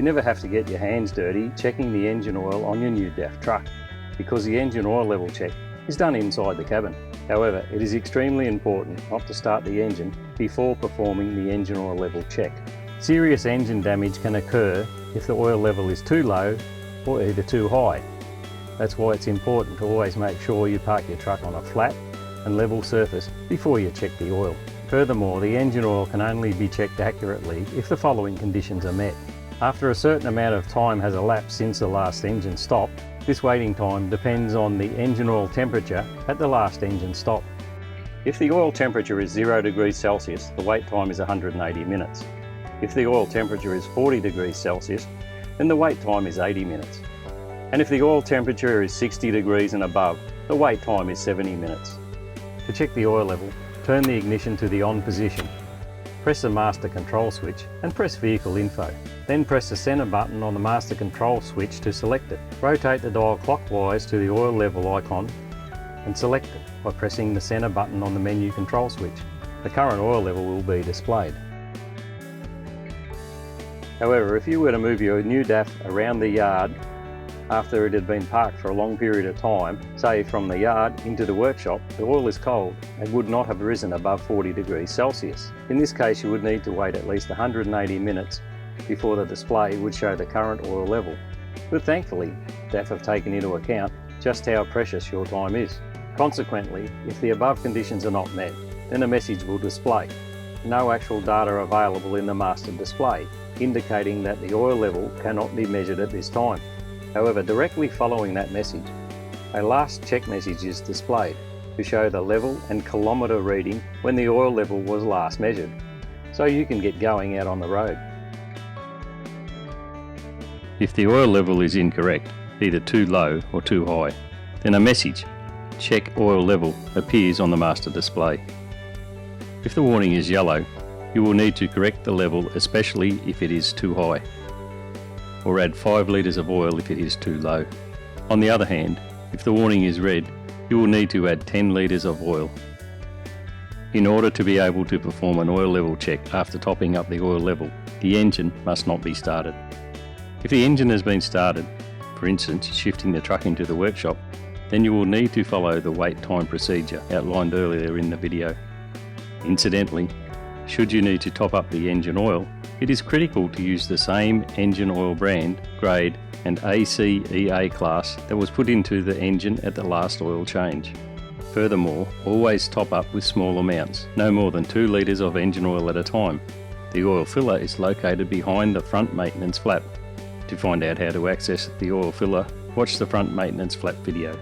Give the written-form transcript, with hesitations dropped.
never have to get your hands dirty checking the engine oil on your new DAF truck, because the engine oil level check is done inside the cabin. However, it is extremely important not to start the engine before performing the engine oil level check. Serious engine damage can occur if the oil level is too low or either too high. That's why it's important to always make sure you park your truck on a flat and level surface before you check the oil. Furthermore, the engine oil can only be checked accurately if the following conditions are met. After a certain amount of time has elapsed since the last engine stop, this waiting time depends on the engine oil temperature at the last engine stop. If the oil temperature is 0 degrees Celsius, the wait time is 180 minutes. If the oil temperature is 40 degrees Celsius, then the wait time is 80 minutes. And if the oil temperature is 60 degrees and above, the wait time is 70 minutes. To check the oil level, turn the ignition to the on position. Press the master control switch and press vehicle info. Then press the center button on the master control switch to select it. Rotate the dial clockwise to the oil level icon and select it by pressing the center button on the menu control switch. The current oil level will be displayed. However, if you were to move your new DAF around the yard after it had been parked for a long period of time, say from the yard into the workshop, the oil is cold and would not have risen above 40 degrees Celsius. In this case, you would need to wait at least 180 minutes before the display would show the current oil level. But thankfully, DAF have taken into account just how precious your time is. Consequently, if the above conditions are not met, then a message will display. No actual data available in the master display, indicating that the oil level cannot be measured at this time. However, directly following that message, a last check message is displayed to show the level and kilometre reading when the oil level was last measured, so you can get going out on the road. If the oil level is incorrect, either too low or too high, then a message, "Check oil level," appears on the master display. If the warning is yellow, you will need to correct the level, especially if it is too high, or add 5 litres of oil if it is too low. On the other hand, if the warning is red, you will need to add 10 litres of oil. In order to be able to perform an oil level check after topping up the oil level, the engine must not be started. If the engine has been started, for instance shifting the truck into the workshop, then you will need to follow the wait time procedure outlined earlier in the video. Incidentally, should you need to top up the engine oil, it is critical to use the same engine oil brand, grade and ACEA class that was put into the engine at the last oil change. Furthermore, always top up with small amounts, no more than 2 litres of engine oil at a time. The oil filler is located behind the front maintenance flap. To find out how to access the oil filler, watch the front maintenance flap video.